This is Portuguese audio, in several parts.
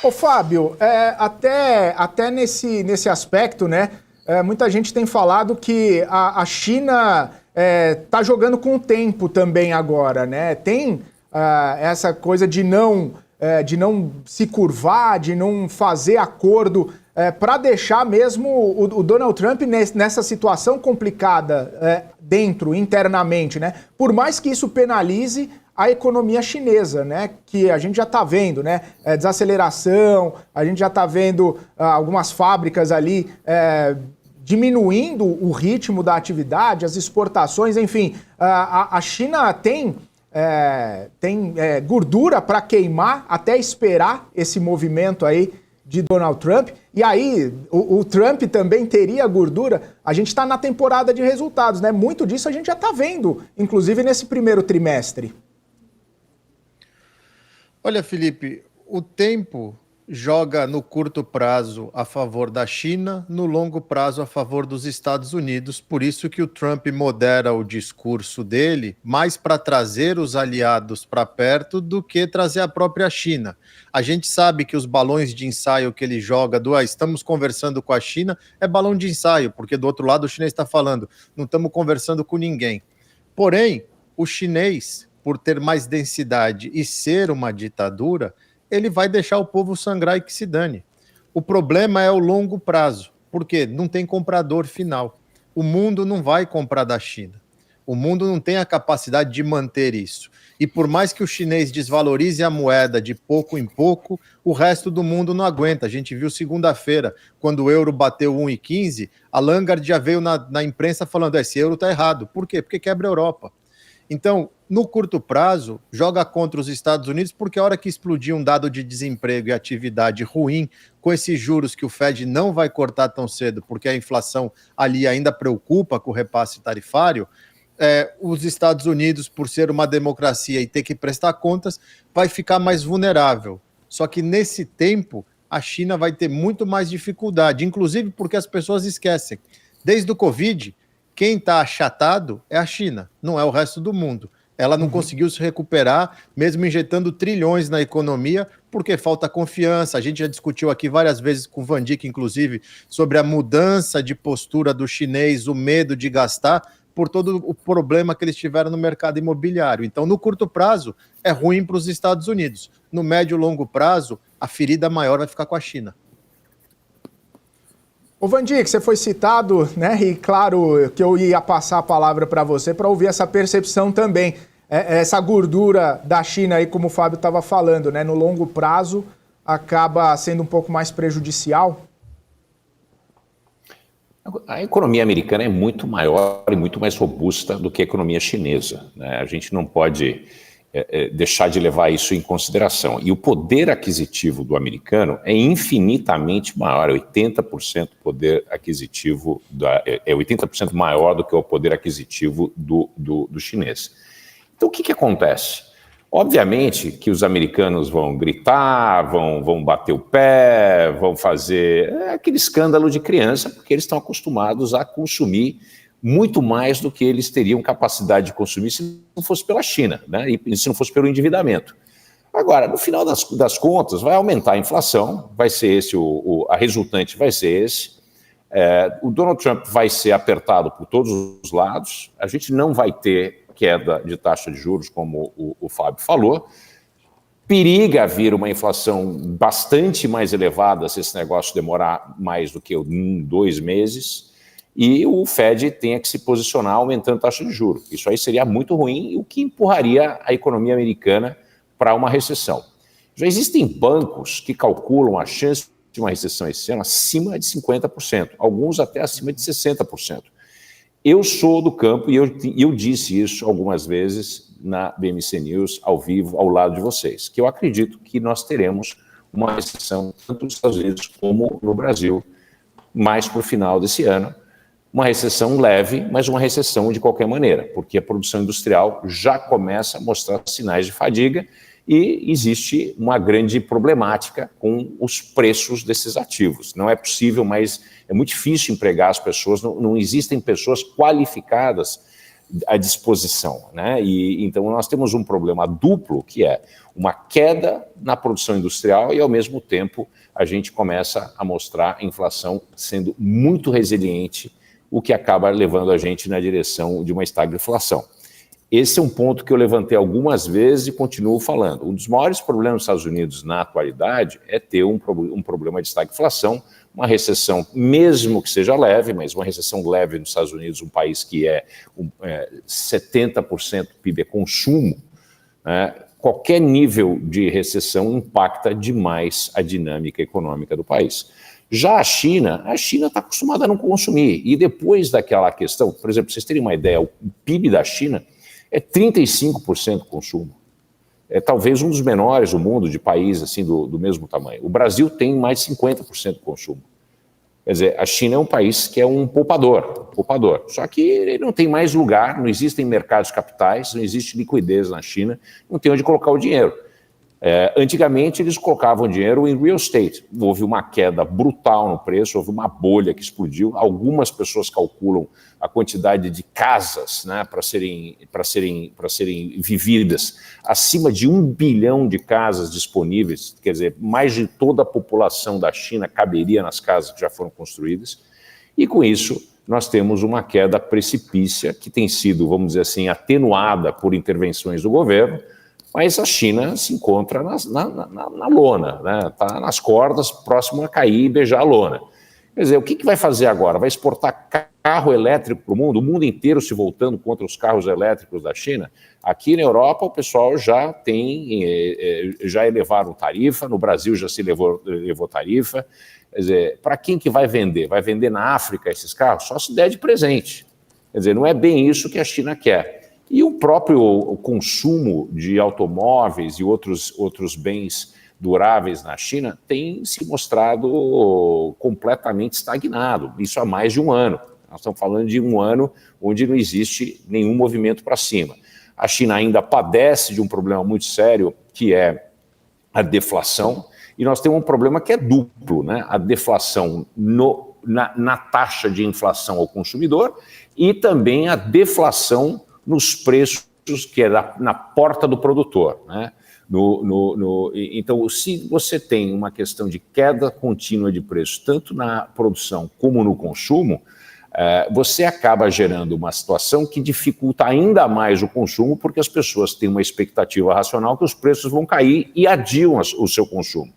Ô Fábio, até nesse aspecto, né? Muita gente tem falado que a China está jogando com o tempo também agora, né? Tem essa coisa de não se curvar, de não fazer acordo para deixar mesmo o Donald Trump nessa situação complicada internamente, né? Por mais que isso penalize a economia chinesa, né? Que a gente já está vendo, né? Desaceleração, a gente já está vendo algumas fábricas ali diminuindo o ritmo da atividade, as exportações, enfim. A China tem gordura para queimar até esperar esse movimento aí de Donald Trump. E aí, o Trump também teria gordura. A gente está na temporada de resultados, né? Muito disso a gente já está vendo, inclusive nesse primeiro trimestre. Olha, Felipe, o tempo joga no curto prazo a favor da China, no longo prazo a favor dos Estados Unidos. Por isso que o Trump modera o discurso dele mais para trazer os aliados para perto do que trazer a própria China. A gente sabe que os balões de ensaio que ele joga estamos conversando com a China, é balão de ensaio, porque do outro lado o chinês está falando, não estamos conversando com ninguém. Porém, o chinês, por ter mais densidade e ser uma ditadura, ele vai deixar o povo sangrar e que se dane. O problema é o longo prazo, porque não tem comprador final. O mundo não vai comprar da China. O mundo não tem a capacidade de manter isso. E por mais que o chinês desvalorize a moeda de pouco em pouco, o resto do mundo não aguenta. A gente viu segunda-feira, quando o euro bateu 1,15, a Lagarde já veio na imprensa falando, esse euro está errado. Por quê? Porque quebra a Europa. Então, no curto prazo, joga contra os Estados Unidos, porque a hora que explodir um dado de desemprego e atividade ruim, com esses juros que o Fed não vai cortar tão cedo, porque a inflação ali ainda preocupa com o repasse tarifário, os Estados Unidos, por ser uma democracia e ter que prestar contas, vai ficar mais vulnerável. Só que nesse tempo, a China vai ter muito mais dificuldade, inclusive porque as pessoas esquecem. Desde o Covid, quem está achatado é a China, não é o resto do mundo. Ela não conseguiu se recuperar, mesmo injetando trilhões na economia, porque falta confiança. A gente já discutiu aqui várias vezes com o Van Dijk, inclusive, sobre a mudança de postura do chinês, o medo de gastar, por todo o problema que eles tiveram no mercado imobiliário. Então, no curto prazo, é ruim para os Estados Unidos. No médio e longo prazo, a ferida maior vai ficar com a China. Ô Van Dijk, você foi citado, né? E claro que eu ia passar a palavra para você para ouvir essa percepção também. Essa gordura da China aí, como o Fábio estava falando, né? No longo prazo acaba sendo um pouco mais prejudicial. A economia americana é muito maior e muito mais robusta do que a economia chinesa, né? A gente não pode deixar de levar isso em consideração. E o poder aquisitivo do americano é infinitamente maior, 80% poder aquisitivo, 80% maior do que o poder aquisitivo do chinês. Então, o que acontece? Obviamente que os americanos vão gritar, vão bater o pé, vão fazer aquele escândalo de criança, porque eles estão acostumados a consumir muito mais do que eles teriam capacidade de consumir se não fosse pela China, né? E se não fosse pelo endividamento. Agora, no final das contas, vai aumentar a inflação, vai ser esse, a resultante vai ser esse, o Donald Trump vai ser apertado por todos os lados, a gente não vai ter queda de taxa de juros, como o Fábio falou, periga vir uma inflação bastante mais elevada se esse negócio demorar mais do que 2 meses, e o Fed tenha que se posicionar aumentando a taxa de juros. Isso aí seria muito ruim, o que empurraria a economia americana para uma recessão. Já existem bancos que calculam a chance de uma recessão esse ano acima de 50%, alguns até acima de 60%. Eu sou do campo e eu disse isso algumas vezes na BMC News, ao vivo, ao lado de vocês, que eu acredito que nós teremos uma recessão tanto nos Estados Unidos como no Brasil, mais para o final desse ano. Uma recessão leve, mas uma recessão de qualquer maneira, porque a produção industrial já começa a mostrar sinais de fadiga e existe uma grande problemática com os preços desses ativos. Não é possível, mas é muito difícil empregar as pessoas, não existem pessoas qualificadas à disposição, né? E então nós temos um problema duplo, que é uma queda na produção industrial e, ao mesmo tempo, a gente começa a mostrar a inflação sendo muito resiliente, o que acaba levando a gente na direção de uma estagflação. Esse é um ponto que eu levantei algumas vezes e continuo falando. Um dos maiores problemas dos Estados Unidos na atualidade é ter um problema de estagflação, uma recessão, mesmo que seja leve, mas uma recessão leve nos Estados Unidos, um país que 70% do PIB é consumo, né? Qualquer nível de recessão impacta demais a dinâmica econômica do país. Já a China está acostumada a não consumir. E depois daquela questão, por exemplo, pra vocês terem uma ideia, o PIB da China é 35% consumo. É talvez um dos menores do mundo de país assim, do mesmo tamanho. O Brasil tem mais de 50% de consumo. Quer dizer, a China é um país que é um poupador. Só que ele não tem mais lugar, não existem mercados capitais, não existe liquidez na China, não tem onde colocar o dinheiro. Antigamente, eles colocavam dinheiro em real estate. Houve uma queda brutal no preço, houve uma bolha que explodiu. Algumas pessoas calculam a quantidade de casas, né, para serem vividas, acima de 1 bilhão de casas disponíveis, quer dizer, mais de toda a população da China caberia nas casas que já foram construídas. E com isso, nós temos uma queda precipícia que tem sido, vamos dizer assim, atenuada por intervenções do governo, mas a China se encontra na lona, né? Está nas cordas, próximo a cair e beijar a lona. Quer dizer, o que vai fazer agora? Vai exportar carro elétrico para o mundo inteiro se voltando contra os carros elétricos da China? Aqui na Europa o pessoal já elevaram tarifa, no Brasil já se levou tarifa. Quer dizer, para quem que vai vender? Vai vender na África esses carros? Só se der de presente. Quer dizer, não é bem isso que a China quer. E o próprio consumo de automóveis e outros bens duráveis na China tem se mostrado completamente estagnado, isso há mais de um ano. Nós estamos falando de um ano onde não existe nenhum movimento para cima. A China ainda padece de um problema muito sério, que é a deflação, e nós temos um problema que é duplo, né? A deflação na taxa de inflação ao consumidor e também a deflação nos preços, que é na porta do produtor, né? Então, se você tem uma questão de queda contínua de preço, tanto na produção como no consumo, você acaba gerando uma situação que dificulta ainda mais o consumo, porque as pessoas têm uma expectativa racional que os preços vão cair e adiam o seu consumo.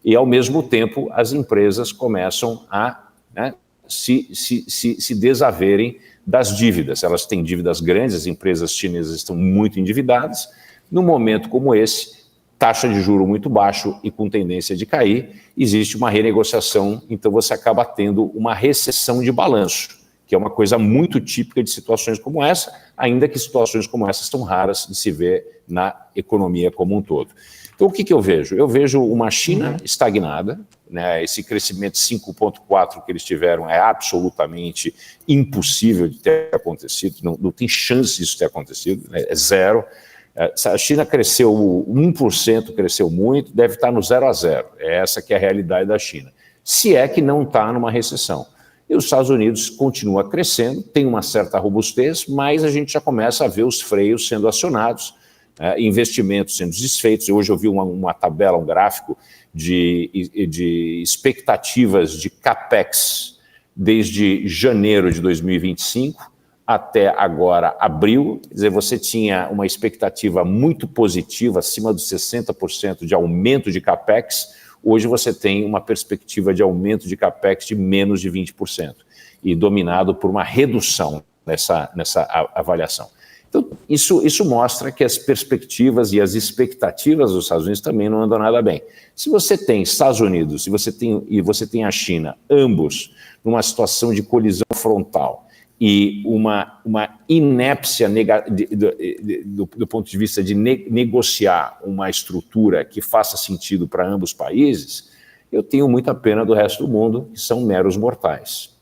E, ao mesmo tempo, as empresas começam a, né, se desaverem das dívidas. Elas têm dívidas grandes, as empresas chinesas estão muito endividadas. Num momento como esse, taxa de juro muito baixo e com tendência de cair, existe uma renegociação, então você acaba tendo uma recessão de balanço, que é uma coisa muito típica de situações como essa, ainda que situações como essas são raras de se ver na economia como um todo. Então, o que eu vejo? Eu vejo uma China estagnada, né? Esse crescimento 5,4 que eles tiveram é absolutamente impossível de ter acontecido, não tem chance disso ter acontecido, né? É zero. A China cresceu 1%, cresceu muito, deve estar no 0 a 0. É essa que é a realidade da China. Se é que não está numa recessão. E os Estados Unidos continua crescendo, tem uma certa robustez, mas a gente já começa a ver os freios sendo acionados, investimentos sendo desfeitos. Hoje eu vi uma tabela, um gráfico de expectativas de CAPEX desde janeiro de 2025 até agora abril. Quer dizer, você tinha uma expectativa muito positiva, acima dos 60% de aumento de CAPEX. Hoje você tem uma perspectiva de aumento de CAPEX de menos de 20% e dominado por uma redução nessa avaliação. Então, isso mostra que as perspectivas e as expectativas dos Estados Unidos também não andam nada bem. Se você tem Estados Unidos e você tem a China, ambos numa situação de colisão frontal e uma inépcia do ponto de vista de negociar uma estrutura que faça sentido para ambos os países, eu tenho muita pena do resto do mundo, que são meros mortais.